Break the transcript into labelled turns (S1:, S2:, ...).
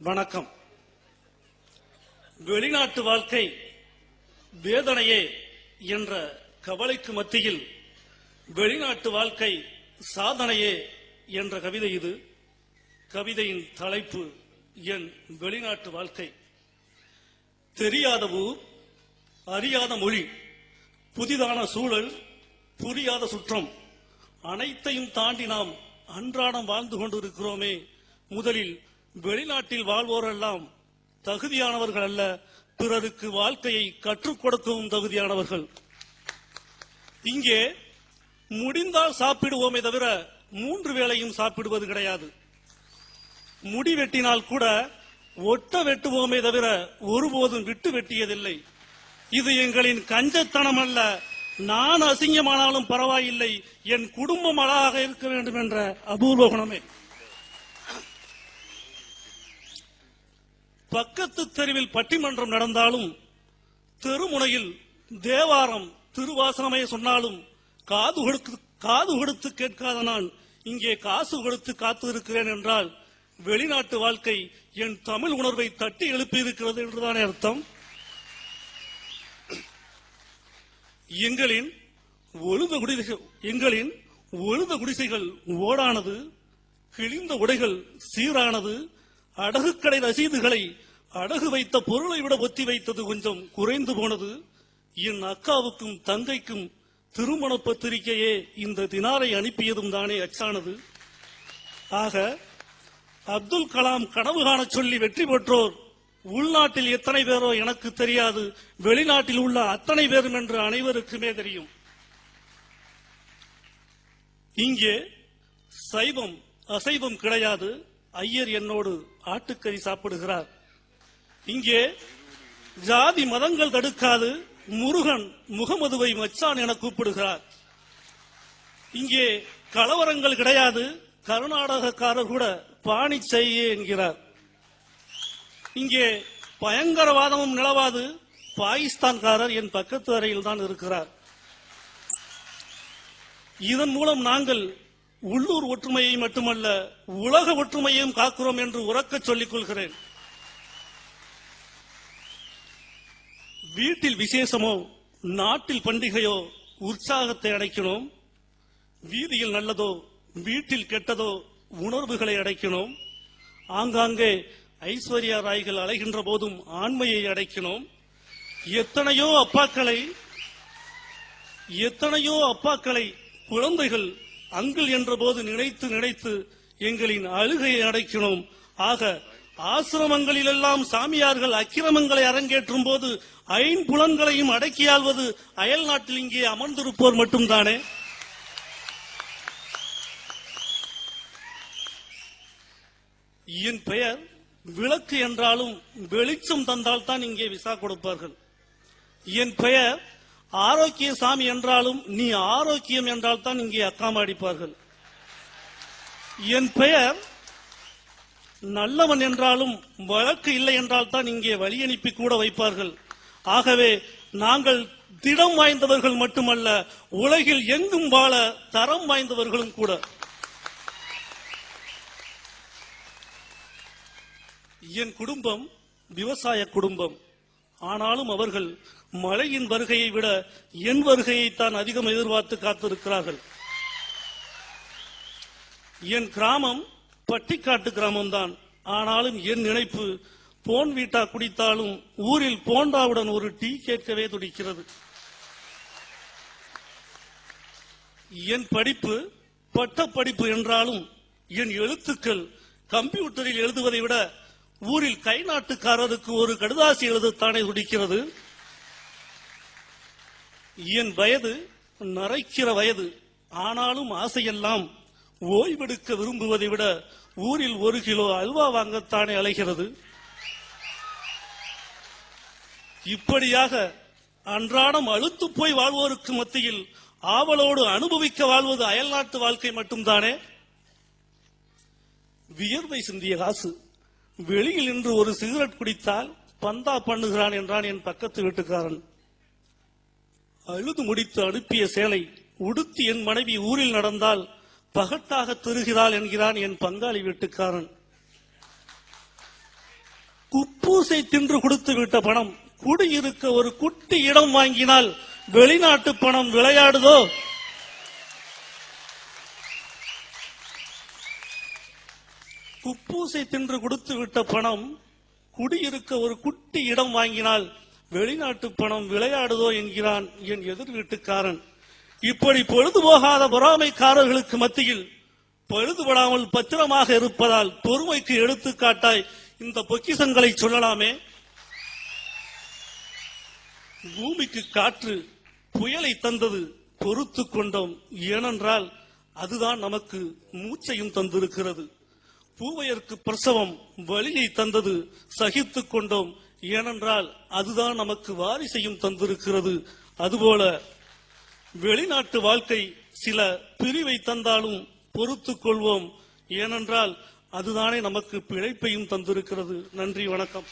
S1: வணக்கம். வெளிநாட்டு வாழ்க்கை வேதனையே என்ற கவலைக்கு மத்தியில் வெளிநாட்டு வாழ்க்கை சாதனையே என்ற கவிதை இது. கவிதையின் தலைப்பு என் வெளிநாட்டு வாழ்க்கை. தெரியாத ஊர், அறியாத மொழி, புதிதான சூழல், புரியாத சுற்றம், அனைத்தையும் தாண்டி நாம் அன்றாடம் வாழ்ந்து கொண்டிருக்கிறோமே. முதலில் வெளிநாட்டில் வாழ்வோரெல்லாம் தகுதியானவர்கள் அல்ல, பிறருக்கு வாழ்க்கையை கற்றுக் கொடுக்கவும் தகுதியானவர்கள். இங்கே முடிந்தால் சாப்பிடுவோமே தவிர 3 வேளையும் சாப்பிடுவது கிடையாது. முடி வெட்டினால் கூட ஒட்ட வெட்டுவோமே தவிர ஒருபோதும் விட்டு வெட்டியதில்லை. இது எங்களின் கஞ்சத்தனம் அல்ல. நான் அசிங்கமானாலும் பரவாயில்லை, என் குடும்பம் அழகாக இருக்க வேண்டும் என்ற அபூர்வ குணமே. பக்கத்து தெருவில் பட்டிமன்றம் நடந்தாலும், தெருமுனையில் தேவாரம் திருவாசகமே சொன்னாலும் காது கொடுத்து கேட்காத நான் இங்கே காசு கொடுத்து காத்து இருக்கிறேன் என்றால் வெளிநாட்டு வாழ்க்கை என் தமிழ் உணர்வை தட்டி எழுப்பி இருக்கிறது என்றுதானே அர்த்தம். எங்களின் ஒழுத குடிசைகள் ஓடானது, கிழிந்த உடைகள் சீரானது, அடகுக்கடை ரசீதுகளை அடகு வைத்த பொருளை விட ஒத்தி வைத்தது கொஞ்சம் குறைந்து போனது. என் அக்காவுக்கும் தங்கைக்கும் திருமண பத்திரிகையே இந்த தினாரை அனுப்பியதும் தானே அச்சானது. ஆக அப்துல் கலாம் கனவு காண சொல்லி வெற்றி பெற்றோர் உள்நாட்டில் எத்தனை பேரோ எனக்கு தெரியாது, வெளிநாட்டில் உள்ள அத்தனை பேரும் என்று அனைவருக்குமே தெரியும். இங்கே சைவம் அசைவம் கிடையாது. ஐயர் என்னோடு ஆட்டுக்கறி சாப்பிடுகிறார். இங்கே ஜாதி மதங்கள் தடுக்காது. முருகன் முகமதுவை மச்சான் என கூப்பிடுகிறார். இங்கே கலவரங்கள் கிடையாது. கர்நாடகக்காரர் கூட பாணி செய்ய என்கிறார். இங்கே பயங்கரவாதமும் நிலவாது. பாகிஸ்தான்காரர் என் பக்கத்து அறையில் தான் இருக்கிறார். இதன் மூலம் நாங்கள் உள்ளூர் ஒற்றுமையை மட்டுமல்ல, உலக ஒற்றுமையையும் காக்கிறோம் என்று உறக்க சொல்லிக் கொள்கிறேன். வீட்டில் விசேஷமோ நாட்டில் பண்டிகையோ உற்சாகத்தை அடைக்கணும். வீதியில் நல்லதோ வீட்டில் கெட்டதோ உணர்வுகளை அடைக்கணும். ஆங்காங்கே ஐஸ்வர்யா ராய்கள் அலைகின்ற போதும் ஆண்மையை அடைக்கணும். எத்தனையோ அப்பாக்களை குழந்தைகள் அங்கிள் என்ற போது நினைத்து நினைத்து எங்களின் அழுகையை அடைக்கணும். ஆக ஆசிரமங்களிலெல்லாம் சாமியார்கள் அக்கிரமங்களை அரங்கேற்றும் போது ஐம்புலன்களையும் அடக்கியாள்வது அயல் நாட்டில் இங்கே அமர்ந்திருப்போர் மட்டும்தானே. என் பெயர் விளக்கு என்றாலும் வெளிச்சம் தந்தால் தான் இங்கே விசா கொடுப்பார்கள். என் பெயர் ஆரோக்கிய சாமி என்றாலும் நீ ஆரோக்கியம் என்றால் தான் இங்கே அக்காம அடிப்பார்கள். என் பெயர் நல்லவன் என்றாலும் வழக்கு இல்லை என்றால் தான் இங்கே வழி அனுப்பி கூட வைப்பார்கள். ஆகவே நாங்கள் திடம் வாய்ந்தவர்கள் மட்டுமல்ல, உலகில் எங்கும் வாழ தரம் வாய்ந்தவர்களும் கூட. என் குடும்பம் விவசாய குடும்பம். ஆனாலும் அவர்கள் மழையின் வருகையை விட என் வருகையைத்தான் அதிகம் எதிர்பார்த்து காத்திருக்கிறார்கள். என் கிராமம் பட்டிக்காட்டு கிராமம்தான். ஆனாலும் என் நினைப்பு போன் வீட்டா குடித்தாலும் ஊரில் போண்டாவுடன் ஒரு டீ கேட்கவே துடிக்கிறது. என் படிப்பு பட்டப்படிப்பு என்றாலும் என் எழுத்துக்கள் கம்ப்யூட்டரில் எழுதுவதை விட ஊரில் கை நாட்டுக்காரருக்கு ஒரு கடுதாசி எழுதத்தானே துடிக்கிறது. என் வயது நரைக்கிற வயது. ஆனாலும் ஆசையெல்லாம் ஓய்வெடுக்க விரும்புவதை விட ஊரில் 1 கிலோ அல்வா வாங்கத்தானே அலைகிறது. இப்படியாக அன்றாடம் அழுத்து போய் வாழ்வோருக்கு மத்தியில் ஆவலோடு அனுபவிக்க வாழ்வது அயல்நாட்டு வாழ்க்கை மட்டும்தானே. வியர்வை சிந்திய காசு. வெளியில் நின்று ஒரு சிகரெட் குடித்தால் பந்தா பண்ணுகிறான் என்றான் என் பக்கத்து வீட்டுக்காரன். அழுது முடித்து அனுப்பிய சேலை உடுத்தி என் மனைவி ஊரில் நடந்தால் பகட்டாக திருகிறாள் என்கிறான் என் பங்காளி வீட்டுக்காரன். குப்பூசை தின்று கொடுத்து விட்ட பணம் குடியிருக்க ஒரு குட்டி இடம் வாங்கினால் வெளிநாட்டு பணம் விளையாடுதோ? குப்பூசை தின்று கொடுத்து விட்ட பணம் குடியிருக்க ஒரு குட்டி இடம் வாங்கினால் வெளிநாட்டு பணம் விளையாடுதோ என்கிறான் என் எதிர் வீட்டுக்காரன். இப்படி பொழுதுபோகாத பொறாமைக்காரர்களுக்கு மத்தியில் பழுதுபடாமல் பத்திரமாக இருப்பதால் பொறுமைக்கு எடுத்துக்காட்டாய் இந்த பொக்கிஷங்களை சொல்லலாமே. பூமிக்கு காற்று புயலை தந்தது, பொறுத்து கொண்டோம். ஏனென்றால் அதுதான் நமக்கு மூச்சையும் தந்திருக்கிறது. பூவையருக்கு பிரசவம் வலியை தந்தது, சகித்துக் கொண்டோம். ஏனென்றால் அதுதான் நமக்கு வாரிசையும் தந்திருக்கிறது. அதுபோல வெளிநாட்டு வாழ்க்கை சில பிரிவை தந்தாலும் பொறுத்துக் கொள்வோம். ஏனென்றால் அதுதானே நமக்கு பிழைப்பையும் தந்திருக்கிறது. நன்றி, வணக்கம்.